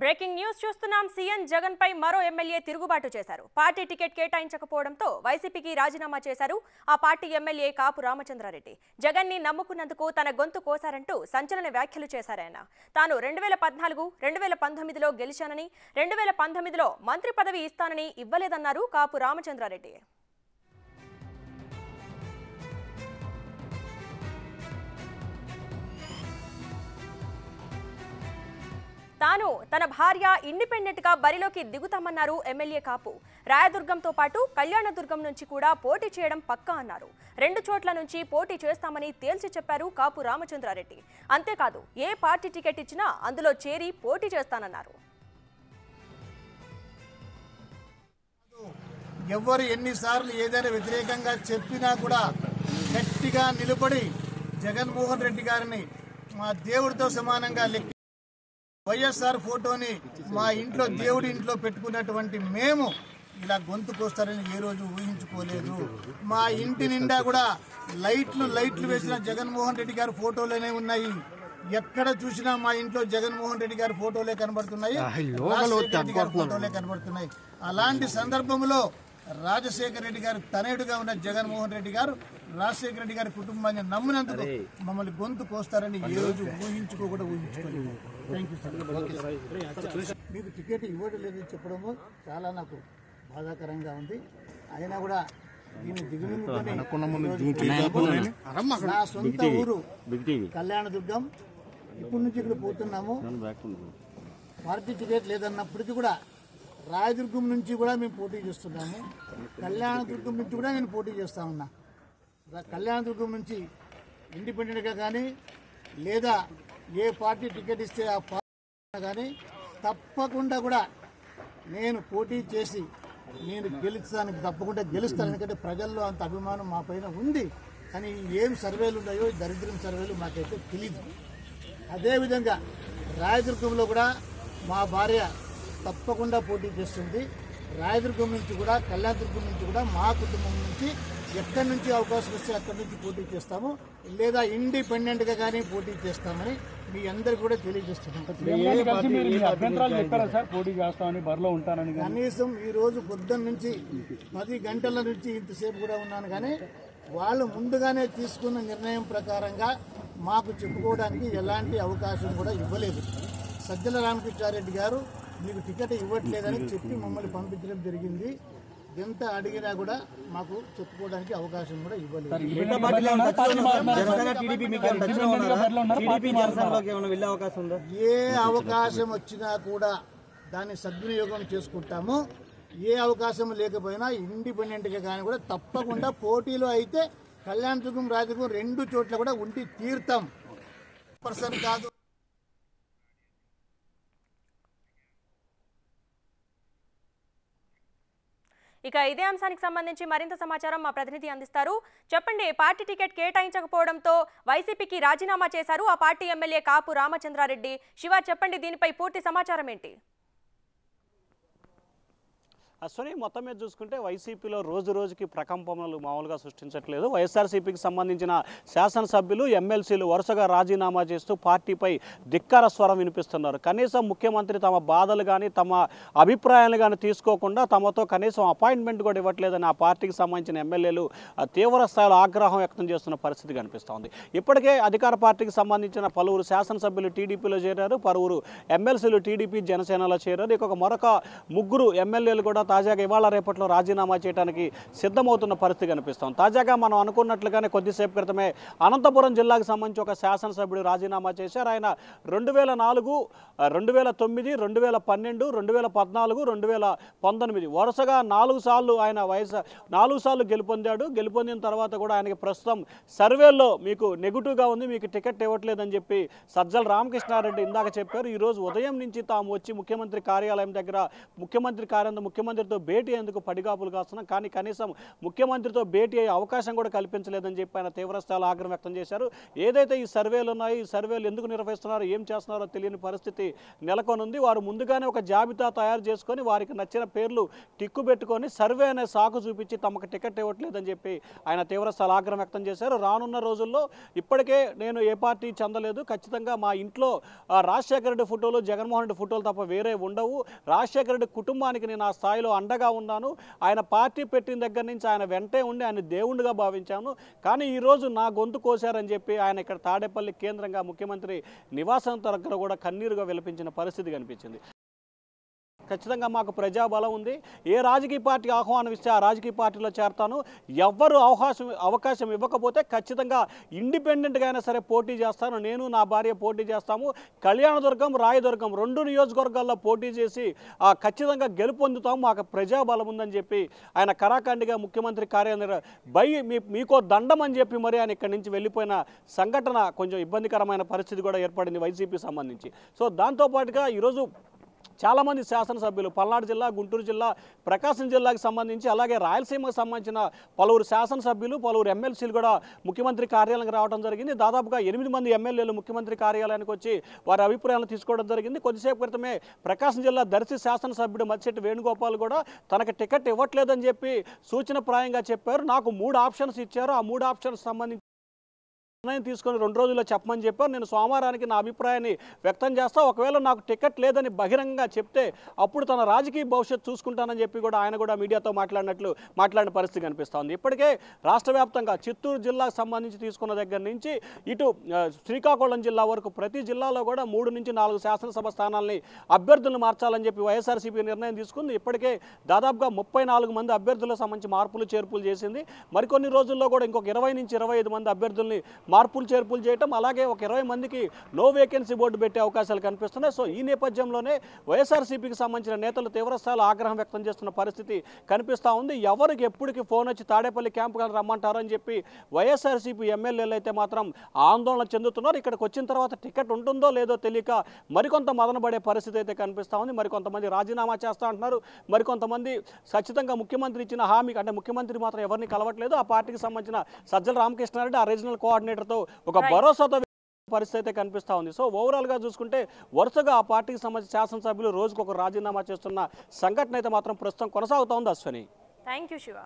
Breaking news చూస్తున్నాం. CM Jagan పై మరో MLA తిరుగుబాటు చేశారు. పార్టీ టికెట్ కేటాయించకపోవడంతో వైసీపీకి రాజీనామా చేశారు ఆ పార్టీ ఎమ్మెల్యే కాపు రామచంద్రారెడ్డి. జగన్ ని నమ్ముకున్నందుకు తన గొంతు కోసారంటూ సంచలన వ్యాఖ్యలు చేశారాయన. తాను 2014, 2019లో గెలిచానని, 2019లో మంత్రి పదవి ఇస్తానని ఇవ్వలేదన్నారు కాపు రామచంద్రారెడ్డి. తాను తన భార్య ఇండిపెండెంట్ గా బరిలోకి దిగుతామన్నారు ఎమ్మెల్యే కాపు. రాయదుర్గంతో పాటు కళ్యాణదుర్గం నుంచి కూడా పోటీ చేయడం పక్కా అన్నారు. 2 చోట్ల నుంచి పోటీ చేస్తామని తేల్చి చెప్పారు కాపు రామచంద్రారెడ్డి. అంతేకాదు, ఏ పార్టీ టికెట్ ఇచ్చినా అందులో చేరి పోటీ చేస్తానన్నారు. ఎవరు ఎన్నిసార్లు ఏదైనా వ్యతిరేకంగా చెప్పినా కూడా గట్టిగా నిలబడి జగన్మోహన్ రెడ్డి గారిని మా దేవుడితో సమానంగా లెక్క వైఎస్ఆర్ ఫోటోని మా ఇంట్లో దేవుడి ఇంట్లో పెట్టుకున్నటువంటి మేము ఇలా గొంతుకొస్తారని ఏ రోజు ఊహించుకోలేదు. మా ఇంటి నిండా కూడా లైట్లు వేసిన జగన్మోహన్ రెడ్డి గారి ఫోటోలనే ఉన్నాయి. ఎక్కడ చూసినా మా ఇంట్లో జగన్మోహన్ రెడ్డి గారి ఫోటోలే కనబడుతున్నాయి, రాజశేఖర రెడ్డి గారి ఫోటోలే కనబడుతున్నాయి. అలాంటి సందర్భంలో రాజశేఖర రెడ్డి గారు తనయుడుగా ఉన్న జగన్మోహన్ రెడ్డి గారు రాజశేఖర రెడ్డి గారి కుటుంబాన్ని నమ్మినందుకు మమ్మల్ని గొంతు కోస్తారని ఏ రోజు ఊహించుకోలేదు. మీకు టికెట్ ఇవ్వడం లేదని చెప్పడము చాలా నాకు బాధాకరంగా ఉంది. అయినా కూడా దీన్ని దిగుమింగుకొని నా సొంత ఊరు కళ్యాణదుర్గం, ఇప్పటి నుంచి ఇక్కడ పోతున్నాము. పార్టీ టికెట్ లేదన్నప్పటికీ కూడా రాయదుర్గం నుంచి కూడా మేము పోటీ చేస్తున్నాము. కళ్యాణదుర్గం నుంచి కూడా నేను పోటీ చేస్తా ఉన్నా. కళ్యాణదుర్గం నుంచి ఇండిపెండెంట్గా కానీ లేదా ఏ పార్టీ టికెట్ ఇస్తే ఆ పార్టీ కానీ తప్పకుండా కూడా నేను పోటీ చేసి నేను తప్పకుండా గెలుస్తాను. ఎందుకంటే ప్రజల్లో అంత అభిమానం మా పైన ఉంది. కానీ ఏం సర్వేలు ఉన్నాయో దరిద్రం సర్వేలు మాకైతే తెలియదు. అదేవిధంగా రాయదుర్గంలో కూడా మా భార్య తప్పకుండా పోటీ చేస్తుంది. రాయదుర్గం నుంచి కూడా కళ్యాణదుర్గం నుంచి కూడా మా కుటుంబం నుంచి ఎక్కడి నుంచి అవకాశం వస్తే అక్కడి నుంచి పోటీ చేస్తాము, లేదా ఇండిపెండెంట్గా కానీ పోటీ చేస్తామని మీ అందరికి కూడా తెలియజేస్తున్నాం. కనీసం ఈ రోజు పొద్దున్న నుంచి 10 గంటల నుంచి ఇంతసేపు కూడా ఉన్నాను. కానీ వాళ్ళు ముందుగానే తీసుకున్న నిర్ణయం ప్రకారంగా మాకు చెప్పుకోవడానికి ఎలాంటి అవకాశం కూడా ఇవ్వలేదు. సజ్జల రామకృష్ణారెడ్డి గారు మీకు టికెట్ ఇవ్వట్లేదని చెప్పి మమ్మల్ని పంపించడం జరిగింది. ఎంత అడిగినా కూడా మాకు చెప్పుకోవడానికి అవకాశం కూడా ఇవ్వలేదు. ఏ అవకాశం వచ్చినా కూడా దాన్ని సద్వినియోగం చేసుకుంటాము. ఏ అవకాశం లేకపోయినా ఇండిపెండెంట్గా కానీ కూడా తప్పకుండా పోటీలో అయితే కళ్యాణదుర్గం, రాజదుర్గం 2 చోట్ల కూడా ఉండి తీర్థం. పర్సన్ కాదు. ఇక ఇదే అంశానికి సంబంధించి మరింత సమాచారం మా ప్రతినిధి అందిస్తారు. చెప్పండి, పార్టీ టికెట్ కేటాయించకపోవడంతో వైసీపీకి రాజీనామా చేశారు ఆ పార్టీ ఎమ్మెల్యే కాపు రామచంద్రారెడ్డి. శివ, చెప్పండి, దీనిపై పూర్తి సమాచారం ఏంటి? అశ్వని, మొత్తం మీద చూసుకుంటే వైసీపీలో రోజు రోజుకి ప్రకంపనలు మామూలుగా సృష్టించట్లేదు. వైఎస్ఆర్సీపీకి సంబంధించిన శాసనసభ్యులు, ఎమ్మెల్సీలు వరుసగా రాజీనామా చేస్తూ పార్టీపై ధిక్కార స్వరం వినిపిస్తున్నారు. కనీసం ముఖ్యమంత్రి తమ బాధలు కానీ తమ అభిప్రాయాలు కానీ తీసుకోకుండా తమతో కనీసం అపాయింట్మెంట్ కూడా ఇవ్వట్లేదని ఆ పార్టీకి సంబంధించిన ఎమ్మెల్యేలు తీవ్ర స్థాయిలో ఆగ్రహం వ్యక్తం చేస్తున్న పరిస్థితి కనిపిస్తోంది. ఇప్పటికే అధికార పార్టీకి సంబంధించిన పలువురు శాసనసభ్యులు టీడీపీలో చేరారు, పలువురు ఎమ్మెల్సీలు టీడీపీ, జనసేనలో చేరారు. ఇక మరొక 3 ఎమ్మెల్యేలు కూడా తాజాగా ఇవాళ రేపట్లో రాజీనామా చేయడానికి సిద్ధమవుతున్న పరిస్థితి కనిపిస్తోంది. తాజాగా మనం అనుకున్నట్లుగానే కొద్దిసేపు క్రితమే అనంతపురం జిల్లాకు సంబంధించి ఒక శాసనసభ్యుడు రాజీనామా చేశారు. ఆయన 2004, 2009, 2012, 2014, 2019 వరుసగా 4 సార్లు ఆయన 4 సార్లు గెలుపొందిన తర్వాత కూడా ఆయనకి ప్రస్తుతం సర్వేల్లో మీకు నెగిటివ్గా ఉంది, మీకు టికెట్ ఇవ్వట్లేదని చెప్పి సజ్జల రామకృష్ణారెడ్డి ఇందాక చెప్పారు. ఈరోజు ఉదయం నుంచి తాము వచ్చి ముఖ్యమంత్రి కార్యాలయం దగ్గర ముఖ్యమంత్రి ముఖ్యమంత్రితో భేటీ అయ్యేందుకు పడిగాపులు కాస్తున్నాం, కానీ కనీసం ముఖ్యమంత్రితో భేటీ అయ్యే అవకాశం కూడా కల్పించలేదని చెప్పి ఆయన తీవ్రస్థాయిలో ఆగ్రహం వ్యక్తం చేశారు. ఏదైతే ఈ సర్వేలు ఉన్నాయో ఈ సర్వేలు ఎందుకు నిర్వహిస్తున్నారో ఏం చేస్తున్నారో తెలియని పరిస్థితి నెలకొనుంది. వారు ముందుగానే ఒక జాబితా తయారు చేసుకొని వారికి నచ్చిన పేర్లు టిక్కు పెట్టుకొని సర్వే అనే సాకు చూపించి తమకు టికెట్ ఇవ్వట్లేదని చెప్పి ఆయన తీవ్రస్థాయిలో ఆగ్రహం వ్యక్తం చేశారు. రానున్న రోజుల్లో ఇప్పటికే నేను ఏ పార్టీ చెందలేదు, ఖచ్చితంగా మా ఇంట్లో రాజశేఖర రెడ్డి ఫోటోలు జగన్మోహన్ రెడ్డి ఫోటోలు తప్ప వేరే ఉండవు, రాజశేఖర రెడ్డి కుటుంబానికి నేను ఆ స్థాయిలో అండగా ఉన్నాను, ఆయన పార్టీ పెట్టిన దగ్గర నుంచి ఆయన వెంటే ఉండి ఆయన దేవుడిగా భావించాను, కానీ ఈరోజు నా గొంతు కోశారని చెప్పి ఆయన ఇక్కడ తాడేపల్లి కేంద్రంగా ముఖ్యమంత్రి నివాసం దగ్గర కూడా కన్నీరుగా విలపించిన పరిస్థితి కనిపించింది. ఖచ్చితంగా మాకు ప్రజాబలం ఉంది, ఏ రాజకీయ పార్టీ ఆహ్వానం ఇస్తే ఆ రాజకీయ పార్టీలో చేరతాను, ఎవ్వరు అవకాశం ఇవ్వకపోతే ఖచ్చితంగా ఇండిపెండెంట్గా అయినా సరే పోటీ చేస్తాను, నేను నా భార్య పోటీ చేస్తాము, కళ్యాణదుర్గం రాయదుర్గం 2 నియోజకవర్గాల్లో పోటీ చేసి ఖచ్చితంగా గెలుపొందుతాము, మాకు ప్రజాబలం ఉందని చెప్పి ఆయన కరాఖండిగా ముఖ్యమంత్రి కార్యాలయం మీకో దండం అని చెప్పి మరి ఆయన ఇక్కడి నుంచి వెళ్ళిపోయిన సంఘటన కొంచెం ఇబ్బందికరమైన పరిస్థితి కూడా ఏర్పడింది వైసీపీ సంబంధించి. సో దాంతోపాటుగా ఈరోజు చాలామంది శాసనసభ్యులు పల్నాడు జిల్లా, గుంటూరు జిల్లా, ప్రకాశం జిల్లాకు సంబంధించి అలాగే రాయలసీమకు సంబంధించిన పలువురు శాసనసభ్యులు, పలువురు ఎమ్మెల్సీలు కూడా ముఖ్యమంత్రి కార్యాలయానికి రావడం జరిగింది. దాదాపుగా 8 మంది ఎమ్మెల్యేలు ముఖ్యమంత్రి కార్యాలయానికి వచ్చి వారి అభిప్రాయాలను తీసుకోవడం జరిగింది. కొద్దిసేపు క్రితమే ప్రకాశం జిల్లా దర్శి శాసనసభ్యుడు మత్స్యెట్టి వేణుగోపాల్ కూడా తనకు టికెట్ ఇవ్వట్లేదని చెప్పి సూచనప్రాయంగా చెప్పారు. నాకు 3 ఆప్షన్స్ ఇచ్చారు, ఆ 3 ఆప్షన్స్ సంబంధించి నిర్ణయం తీసుకొని 2 రోజుల్లో చెప్పమని చెప్పారు. నేను సోమవారానికి నా అభిప్రాయాన్ని వ్యక్తం చేస్తా, ఒకవేళ నాకు టికెట్ లేదని బహిరంగంగా చెప్తే అప్పుడు తన రాజకీయ భవిష్యత్తు చూసుకుంటానని చెప్పి కూడా ఆయన కూడా మీడియాతో మాట్లాడిన పరిస్థితి కనిపిస్తోంది. ఇప్పటికే రాష్ట్ర వ్యాప్తంగా చిత్తూరు జిల్లాకు సంబంధించి తీసుకున్న దగ్గర నుంచి ఇటు శ్రీకాకుళం జిల్లా వరకు ప్రతి జిల్లాలో కూడా 3 నుంచి 4 శాసనసభ స్థానాలని అభ్యర్థులను మార్చాలని చెప్పి వైఎస్ఆర్సీపీ నిర్ణయం తీసుకుంది. ఇప్పటికే దాదాపుగా 34 మంది అభ్యర్థులకు సంబంధించి మార్పులు చేర్పులు చేసింది. మరికొన్ని రోజుల్లో కూడా ఇంకొక 20 నుంచి 25 మంది అభ్యర్థుల్ని మార్పులు చేర్పులు చేయటం, అలాగే ఒక 20 మందికి నో వేకెన్సీ బోర్డు పెట్టే అవకాశాలు కనిపిస్తున్నాయి. సో ఈ నేపథ్యంలోనే వైఎస్ఆర్సీపీకి సంబంధించిన నేతలు తీవ్రస్థాయిలో ఆగ్రహం వ్యక్తం చేస్తున్న పరిస్థితి కనిపిస్తూ ఉంది. ఎవరికి ఎప్పటికి ఫోన్ వచ్చి తాడేపల్లి క్యాంపు కానీ రమ్మంటారు అని చెప్పి వైఎస్ఆర్సీపీ ఎమ్మెల్యేలు అయితే మాత్రం ఆందోళన చెందుతున్నారు. ఇక్కడికి వచ్చిన తర్వాత టికెట్ ఉంటుందో లేదో తెలియక మరికొంత మదనపడే పరిస్థితి అయితే కనిపిస్తూ ఉంది. మరికొంతమంది రాజీనామా చేస్తా అంటున్నారు, మరికొంతమంది ఖచ్చితంగా ముఖ్యమంత్రి ఇచ్చిన హామీ అంటే ముఖ్యమంత్రి మాత్రం ఎవరిని కలవట్లేదు, ఆ పార్టీకి సంబంధించిన సజ్జల రామకృష్ణారెడ్డి ఆ రీజనల్ కోఆర్డినేటర్తో ఒక భరోసాతో పరిస్థితి అయితే కనిపిస్తూ ఉంది. సో ఓవరాల్గా చూసుకుంటే వరుసగా ఆ పార్టీకి సంబంధించిన శాసనసభ్యులు రోజుకొక రాజీనామా చేస్తున్న సంఘటన అయితే మాత్రం ప్రస్తుతం కొనసాగుతూ ఉంది. Ashwini, thank you Shiva.